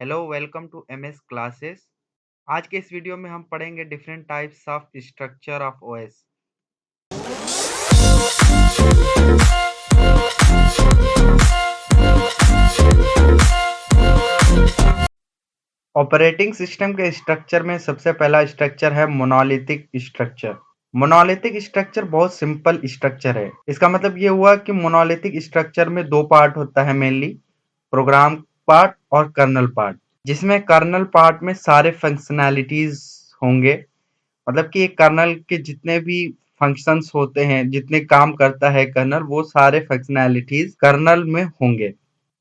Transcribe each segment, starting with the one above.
Hello welcome to MS classes. आज के इस वीडियो में हम पढ़ेंगे different types of structure of OS. Operating system के स्ट्रक्चर में सबसे पहला स्ट्रक्चर है मोनोलिथिक स्ट्रक्चर। मोनोलिथिक स्ट्रक्चर बहुत सिंपल स्ट्रक्चर है। इसका मतलब ये हुआ कि मोनोलिथिक स्ट्रक्चर में दो पार्ट होता है मेनली, प्रोग्राम पार्ट और कर्नल पार्ट, जिसमें कर्नल पार्ट में सारे फंक्शनैलिटीज होंगे। मतलब कि एक कर्नल के जितने भी फंक्शंस होते हैं, जितने काम करता है कर्नल, वो सारे फंक्शनैलिटीज कर्नल में होंगे।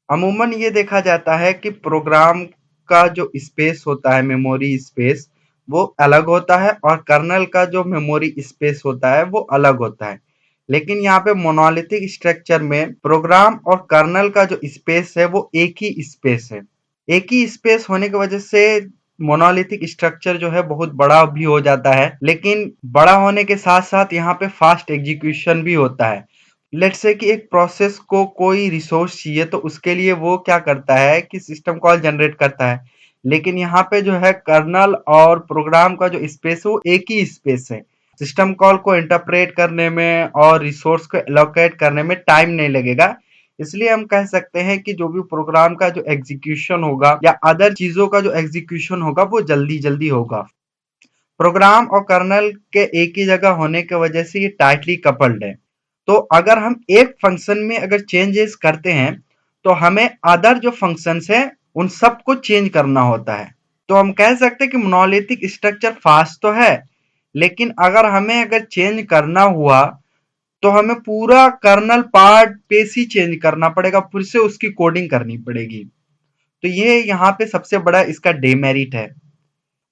अमूमन ये देखा जाता है कि प्रोग्राम का जो स्पेस होता है, मेमोरी स्पेस, वो अलग होता है और कर्नल का जो मेमोरी स्पेस होता है वो अलग होता है। लेकिन यहाँ पे मोनोलिथिक स्ट्रक्चर में प्रोग्राम और कर्नल का जो स्पेस है वो एक ही स्पेस है। एक ही स्पेस होने की वजह से मोनोलिथिक स्ट्रक्चर जो है बहुत बड़ा भी हो जाता है, लेकिन बड़ा होने के साथ साथ यहाँ पे फास्ट एग्जीक्यूशन भी होता है। लेट्स से कि एक प्रोसेस को कोई रिसोर्स चाहिए तो उसके लिए वो क्या करता है कि सिस्टम कॉल जनरेट करता है, लेकिन यहाँ पे जो है कर्नल और प्रोग्राम का जो स्पेस है वो एक ही स्पेस है। सिस्टम कॉल को इंटरप्रेट करने में और रिसोर्स को एलोकेट करने में टाइम नहीं लगेगा। इसलिए हम कह सकते हैं कि जो भी प्रोग्राम का जो एग्जीक्यूशन होगा या अदर चीजों का जो एग्जीक्यूशन होगा वो जल्दी जल्दी होगा। प्रोग्राम और कर्नल के एक ही जगह होने की वजह से ये टाइटली कपल्ड है। तो अगर हम एक फंक्शन में अगर चेंजेस करते हैं तो हमें अदर जो फंक्शंस हैं उन सबको चेंज करना होता है। तो हम कह सकते हैं कि मोनोलिथिक स्ट्रक्चर फास्ट तो है, लेकिन अगर चेंज करना हुआ तो हमें पूरा कर्नल पार्ट बेस ही चेंज करना पड़ेगा, फिर से उसकी कोडिंग करनी पड़ेगी। तो ये यहाँ पे सबसे बड़ा इसका डेमेरिट है।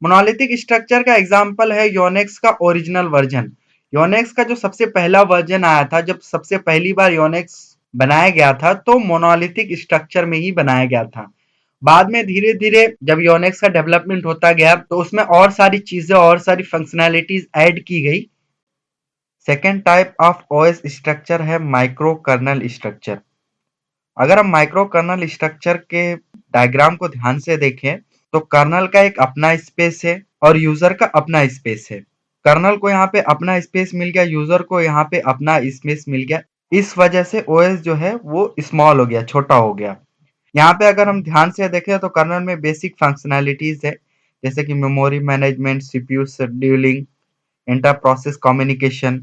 मोनोलिथिक स्ट्रक्चर का एग्जांपल है योनेक्स का ओरिजिनल वर्जन। योनेक्स का जो सबसे पहला वर्जन आया था, जब सबसे पहली बार योनेक्स बनाया गया था तो मोनोलिथिक स्ट्रक्चर में ही बनाया गया था। बाद में धीरे धीरे जब योनेक्स का डेवलपमेंट होता गया तो उसमें और सारी चीजें और सारी फंक्शनैलिटीज ऐड की गई। Second type of OS structure है माइक्रो कर्नल स्ट्रक्चर। अगर हम माइक्रो कर्नल स्ट्रक्चर के डायग्राम को ध्यान से देखें तो कर्नल का एक अपना स्पेस है और यूजर का अपना स्पेस है। कर्नल को यहाँ पे अपना स्पेस मिल गया, यूजर को यहाँ पे अपना स्पेस मिल गया। इस वजह से ओएस जो है वो स्मॉल हो गया, छोटा हो गया। यहाँ पे अगर हम ध्यान से देखें तो कर्नल में बेसिक फंक्शनैलिटीज है, जैसे कि memory management, CPU scheduling, inter process communication,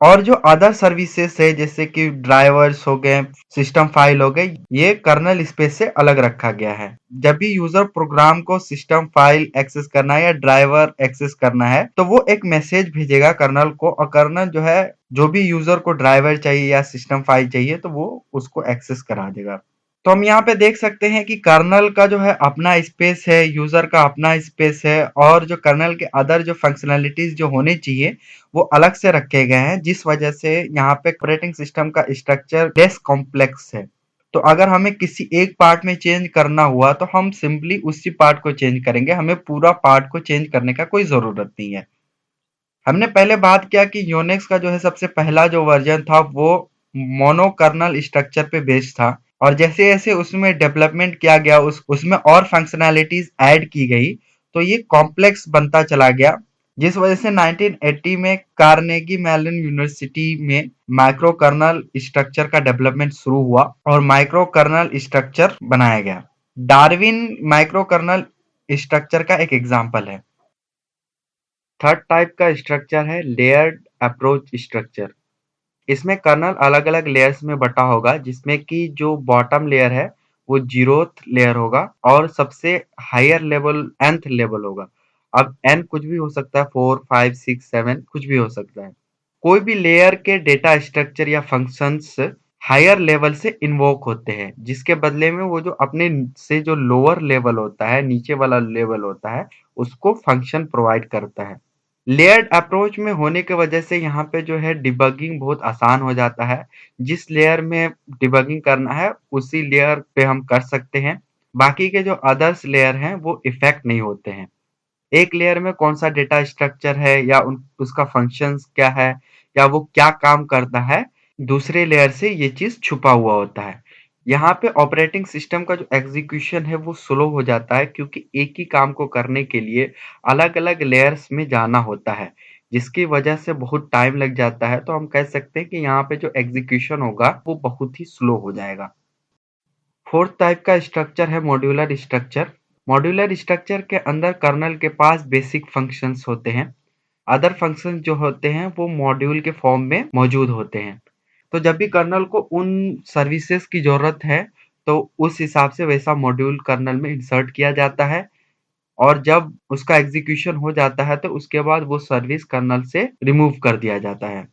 और जो अदर सर्विसेज है जैसे कि ड्राइवर्स हो गए, सिस्टम फाइल हो गए, ये कर्नल स्पेस से अलग रखा गया है। जब भी यूजर प्रोग्राम को सिस्टम फाइल एक्सेस करना है या ड्राइवर एक्सेस करना है तो वो एक मैसेज भेजेगा कर्नल को, और कर्नल जो है जो भी यूजर को ड्राइवर चाहिए या सिस्टम फाइल चाहिए तो वो उसको एक्सेस करा देगा। तो हम यहाँ पे देख सकते हैं कि कर्नल का जो है अपना स्पेस है, यूजर का अपना स्पेस है, और जो कर्नल के अदर जो फंक्शनैलिटीज जो होने चाहिए वो अलग से रखे गए हैं, जिस वजह से यहाँ पे ऑपरेटिंग सिस्टम का स्ट्रक्चर लेस कॉम्प्लेक्स है। तो अगर हमें किसी एक पार्ट में चेंज करना हुआ तो हम सिंपली उसी पार्ट को चेंज करेंगे, हमें पूरा पार्ट को चेंज करने का कोई जरूरत नहीं है। हमने पहले बात किया कि यूनिक्स का जो है सबसे पहला जो वर्जन था वो मोनो कर्नल स्ट्रक्चर पे बेस्ड था, और जैसे जैसे उसमें डेवलपमेंट किया गया उसमें और फंक्शनैलिटीज ऐड की गई तो ये कॉम्प्लेक्स बनता चला गया, जिस वजह से 1980 में कार्नेगी मेलन यूनिवर्सिटी में माइक्रो कर्नल स्ट्रक्चर का डेवलपमेंट शुरू हुआ और माइक्रो कर्नल स्ट्रक्चर बनाया गया। डार्विन माइक्रो कर्नल स्ट्रक्चर का एक एग्जाम्पल है। थर्ड टाइप का स्ट्रक्चर है लेयर्ड अप्रोच स्ट्रक्चर। इसमें कर्नल अलग अलग लेयर्स में बटा होगा, जिसमें कि जो बॉटम लेयर है वो जीरोथ लेयर होगा और सबसे हायर लेवल nth लेवल होगा। अब n कुछ भी हो सकता है, 4 5 6 7 कुछ भी हो सकता है। कोई भी लेयर के डेटा स्ट्रक्चर या फंक्शंस हायर लेवल से इन्वोक होते हैं, जिसके बदले में वो जो अपने से जो लोअर लेवल होता है, नीचे वाला लेवल होता है, उसको फंक्शन प्रोवाइड करता है। लेयर्ड अप्रोच में होने की वजह से यहाँ पे जो है डिबगिंग बहुत आसान हो जाता है। जिस लेयर में डिबगिंग करना है उसी लेयर पे हम कर सकते हैं, बाकी के जो अदर्स लेयर हैं वो इफेक्ट नहीं होते हैं। एक लेयर में कौन सा डेटा स्ट्रक्चर है या उसका फंक्शंस क्या है या वो क्या काम करता है, दूसरे लेयर से ये चीज छुपा हुआ होता है। यहाँ पे ऑपरेटिंग सिस्टम का जो एग्जीक्यूशन है वो स्लो हो जाता है क्योंकि एक ही काम को करने के लिए अलग-अलग लेयर्स में जाना होता है, जिसकी वजह से बहुत टाइम लग जाता है। तो हम कह सकते हैं कि यहाँ पे जो एग्जीक्यूशन होगा वो बहुत ही स्लो हो जाएगा। फोर्थ टाइप का स्ट्रक्चर है मॉड्यूलर स्ट्रक्चर। मॉड्यूलर स्ट्रक्चर के अंदर कर्नल के पास बेसिक फंक्शंस होते हैं। अदर फंक्शंस जो होते हैं वो मॉड्यूल के फॉर्म में मौजूद होते हैं। तो जब भी कर्नल को उन सर्विसेज की ज़रूरत है, तो उस हिसाब से वैसा मॉड्यूल कर्नल में इंसर्ट किया जाता है और जब उसका एग्ज़ीक्यूशन हो जाता है, तो उसके बाद वो सर्विस कर्नल से रिमूव कर दिया जाता है।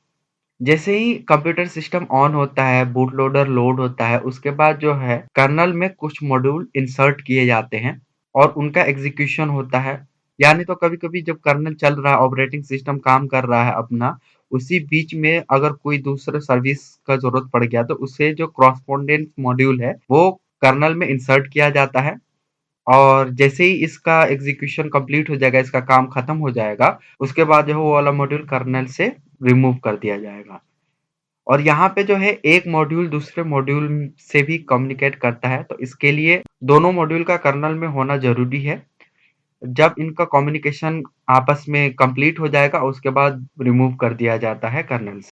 जैसे ही कंप्यूटर सिस्टम ऑन होता है, बूट लोडर लोड होता है, उसके बाद जो है कर्नल में कुछ मॉड्यूल इंसर्ट किए जाते हैं और उनका एग्ज़ीक्यूशन होता है। यानी तो कभी-कभी जब कर्नल चल रहा है, ऑपरेटिंग सिस्टम काम कर रहा है अपना, उसी बीच में अगर कोई दूसरा सर्विस का ज़रूरत पड़ गया, तो उसे जो कॉरेस्पोंडेंट मॉड्यूल है, वो कर्नल में इंसर्ट किया जाता है और जैसे ही इसका एग्ज़ीक्यूशन कंप्लीट हो जाएगा, इसका काम खत्म हो जाएगा, उसके बाद जो है वो वाला मॉड्यूल कर्नल से रिमूव कर दिया जाएगा। और यहाँ पे जो है एक मॉड्यूल दूसरे मॉड्यूल से भी कम्युनिकेट करता है, तो इसके लिए दोनों मॉड्यूल का कर्नल में होना ज़रूरी है। जब इनका कम्युनिकेशन आपस में कंप्लीट हो जाएगा, उसके बाद रिमूव कर दिया जाता है कर्नल से।